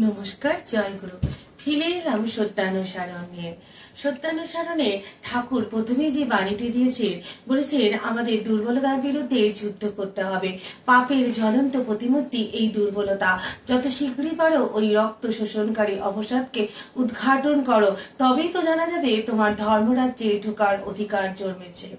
নমস্কার, জয় গুরু। ফিরে এলাম সত্যানুসারণ নিয়ে। সত্যানুসারণে ঠাকুর প্রথমে যে বাণীটি দিয়েছে, বলেছেন আমাদের দুর্বলতার বিরুদ্ধে যুদ্ধ করতে হবে। পাপের জ্বলন্ত প্রতিমূর্তি এই দুর্বলতা। যত শীঘ্রই পারো ওই রক্ত শোষণকারী অবসাদকে উদ্ঘাটন করো, তবেই তো জানা যাবে তোমার ধর্মরাজ্যে ঢোকার অধিকার জন্মেছে।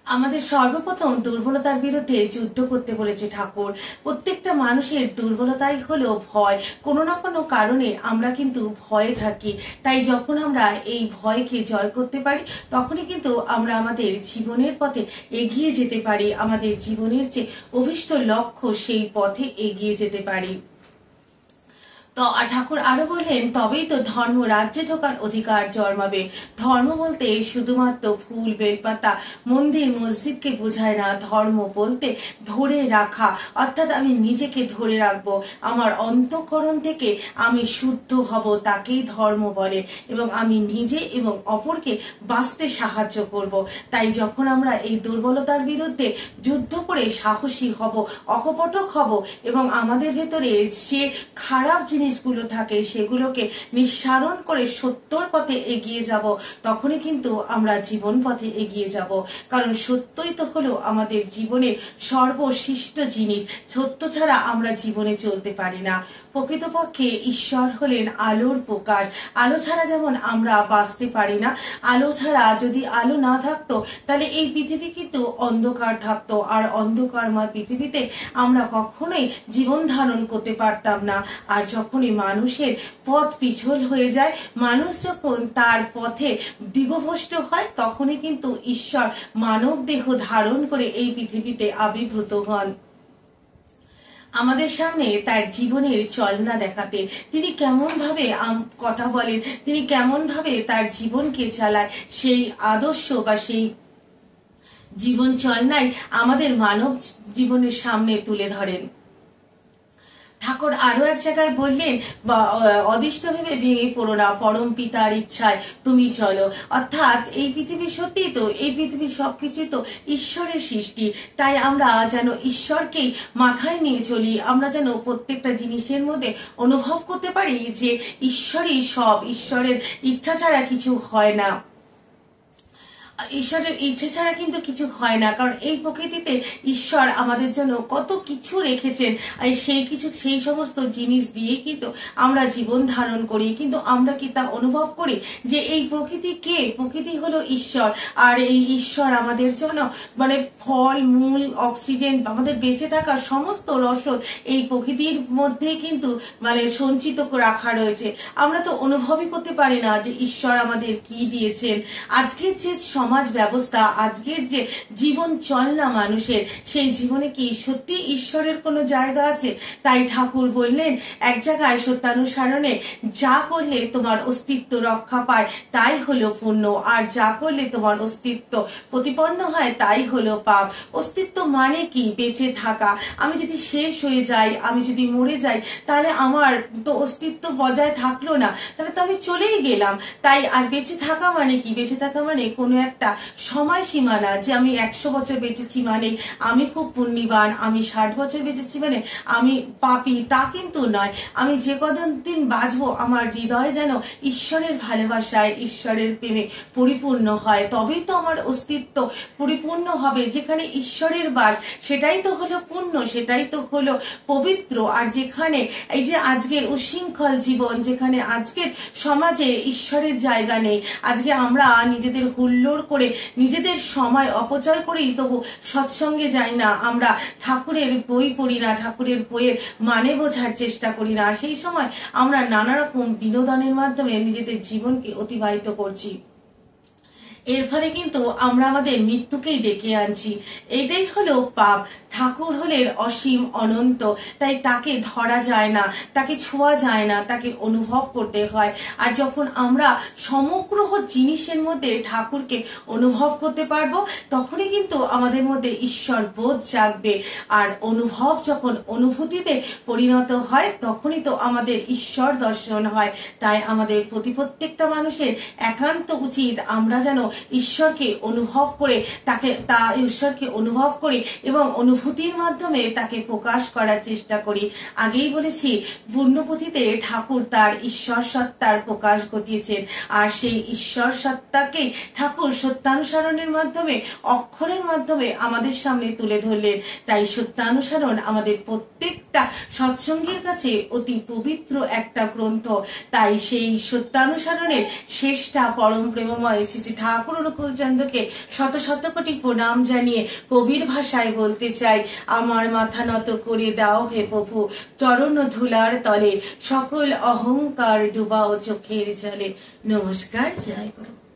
আমাদের সর্বপ্রথম দুর্বলতার বিরুদ্ধে যুদ্ধ করতে বলেছে ঠাকুর। প্রত্যেকটা মানুষের দুর্বলতাই হলো ভয়। কোনো না কোনো কারণে আমরা কিন্তু ভয়ে থাকি। তাই যখন আমরা এই ভয়কে জয় করতে পারি, তখনই কিন্তু আমরা আমাদের জীবনের পথে এগিয়ে যেতে পারি। আমাদের জীবনের যে অভীষ্ট লক্ষ্য, সেই পথে এগিয়ে যেতে পারি। তো ঠাকুর আরো বললেন, তবেই তো ধর্ম রাজ্যে ঢোকার অধিকার জন্মাবে। ধর্ম বলতে শুধুমাত্র ফুল বেলপাতা মন্দির মসজিদকে বোঝায় না। ধর্ম বলতে ধরে রাখা, অর্থাৎ আমি নিজেকে ধরে রাখবো, আমার অন্তঃকরণ থেকে আমি শুদ্ধ হব, তাকেই ধর্ম বলে। এবং আমি নিজে এবং অপরকে বাঁচতে সাহায্য করব। তাই যখন আমরা এই দুর্বলতার বিরুদ্ধে যুদ্ধ করে সাহসী হব, অকপটক হব এবং আমাদের ভেতরে যে খারাপ জিনিসগুলো থাকে সেগুলোকে নিঃসারণ করে সত্যর পথে এগিয়ে যাব, তখনই কিন্তু আমরা জীবন পথে এগিয়ে যাব। কারণ সত্যই তো হলো আমাদের জীবনের সর্বশ্রেষ্ঠ জিনিস। সত্য ছাড়া আমরা জীবনে চলতে পারি না। প্রকৃতপক্ষে ঈশ্বর হলেন আলোর প্রকাশ। আলো ছাড়া যেমন আমরা বাঁচতে পারি না, আলো ছাড়া যদি আলো না থাকতো তাহলে এই পৃথিবী কিন্তু অন্ধকার থাকতো, আর অন্ধকারময় পৃথিবীতে আমরা কখনোই জীবন ধারণ করতে পারতাম না। আর যখনই মানুষের পথ পিছল হয়ে যায়, মানুষ যখন তার পথে দিগভ্রষ্ট হয়, তখনই কিন্তু ঈশ্বর মানব দেহ ধারণ করে এই পৃথিবীতে আবির্ভূত হন আমাদের সামনে তার জীবনের চলনা দেখাতে। তিনি কেমন ভাবে কথা বলেন, তিনি কেমন ভাবে তার জীবনকে চালায়, সেই আদর্শ বা সেই জীবন চলনাই আমাদের মানব জীবনের সামনে তুলে ধরেন। ঠাকুর আরো এক জায়গায় বললেন, অদিষ্ট ভেবে ভেঙে পড়ো না, পরম পিতার ইচ্ছায় তুমি চলো। অর্থাৎ এই পৃথিবী সত্যি তো, এই পৃথিবীর সবকিছু তো ঈশ্বরের সৃষ্টি। তাই আমরা যেন ঈশ্বরকেই মাথায় নিয়ে চলি। আমরা যেন প্রত্যেকটা জিনিসের মধ্যে অনুভব করতে পারি যে ঈশ্বরই সব, ঈশ্বরের ইচ্ছা ছাড়া কিছু হয় না। ঈশ্বরের ইচ্ছে ছাড়া কিন্তু কিছু হয় না। কারণ এই প্রকৃতিতে ঈশ্বর আমাদের জন্য কত কিছু রেখেছেন, আর সেই সমস্ত জিনিস দিয়ে কিন্তু আমরা জীবন ধারণ করি। কিন্তু আমরা কি তা অনুভব করি যে এই প্রকৃতি কে? প্রকৃতি হলো ঈশ্বর। আর এই ঈশ্বর আমাদের জন্য ফল মূল, অক্সিজেন, আমাদের বেঁচে থাকার সমস্ত রসদ এই প্রকৃতির মধ্যেই কিন্তু সঞ্চিত রাখা রয়েছে। আমরা তো অনুভবই করতে পারি না যে ঈশ্বর আমাদের কি দিয়েছেন। আজকের যে সমাজ ব্যবস্থা, আজকের যে জীবন চলনা মানুষের, সেই জীবনে কি সত্যি ঈশ্বরের কোনো জায়গা আছে? তাই ঠাকুর বললেন এক জায়গায় সত্যানুসারণে, যা করলে তোমার অস্তিত্ব রক্ষা পায় তাই হলো পুণ্য, আর যা করলে তোমার অস্তিত্ব প্রতিপন্ন হয় তাই হলো পাপ। অস্তিত্ব মানে কি? বেঁচে থাকা। আমি যদি শেষ হয়ে যাই, আমি যদি মরে যাই, তাহলে আমার তো অস্তিত্ব বজায় থাকলো না, তাহলে তো আমি চলেই গেলাম। তাই আর বেঁচে থাকা মানে কি? বেঁচে থাকা মানে কোনো একটা সময় সীমা না, যে আমি 100 বছর বেঁচেছি মানে আমি খুব পুণ্যবান, আমি 60 বছর বেঁচেছি মানে আমি পাপী, তা কিন্তু নয়। আমি যে কদিন বাঁচবো, আমার হৃদয় যেন ঈশ্বরের ভালোবাসায়, ঈশ্বরের প্রেমে পরিপূর্ণ হয়, তবেই তো আমার অস্তিত্ব পরিপূর্ণ হবে। যেখানে ঈশ্বরের বাস, সেটাই তো হলো পুণ্য, সেটাই তো হলো পবিত্র। আর যেখানে এই যে আজকের উশৃঙ্খল জীবন, যেখানে আজকের সমাজে ঈশ্বরের জায়গা নেই, আজকে আমরা নিজেদের হুল্লোড় করে, নিজেদের সময় অপচয় করেই তবু সৎসঙ্গে যাই না, আমরা ঠাকুরের বই পড়ি না, ঠাকুরের বইয়ের মানে বোঝার চেষ্টা করি না। সেই সময় আমরা নানা রকম বিনোদনের মাধ্যমে নিজেদের জীবনকে অতিবাহিত করছি। এর ফলে কিন্তু আমরা আমাদের মৃত্যুকেই ডেকে আনছি। এটাই হলো পাপ। ঠাকুর হলেন অসীম অনন্ত, তাই তাকে ধরা যায় না, তাকে ছোঁয়া যায় না, তাকে অনুভব করতে হয়। আর যখন আমরা সমগ্র জিনিসের মধ্যে ঠাকুরকে অনুভব করতে পারবো, তখনই কিন্তু আমাদের মধ্যে ঈশ্বর বোধ জাগবে। আর অনুভব যখন অনুভূতিতে পরিণত হয়, তখনই তো আমাদের ঈশ্বর দর্শন হয়। তাই আমাদের প্রত্যেকটা মানুষের একান্ত উচিত আমরা যেন ঈশ্বরকে অনুভব করে ঈশ্বরকে অনুভব করি এবং অনুভূতির মাধ্যমে তাকে প্রকাশ করার চেষ্টা করি। আগেই বলেছি, পূর্ণপতিতে ঠাকুর তার ঈশ্বর সত্তার প্রকাশ ঘটিয়েছেন, আর সেই ঈশ্বর সত্তাকে ঠাকুর সত্যানুসরণের মাধ্যমে, অক্ষরের মাধ্যমে আমাদের সামনে তুলে ধরলেন। তাই সত্যানুসরণ আমাদের প্রত্যেকটা সৎসঙ্গীর কাছে অতি পবিত্র একটা গ্রন্থ। তাই সেই সত্যানুসরণের শেষটা পরম প্রেমময় শ্রী শ্রী ঠাকুর অনুকূলচন্দ্রকে শত শত কোটি প্রণাম জানিয়ে কবির ভাষায় বলতে চাই, আমার মাথা নত করে দাও হে প্রভু, চরণ ধুলার তলে সকল অহংকার ডুবাও চোখের জলে। নমস্কার, জয় গুরু।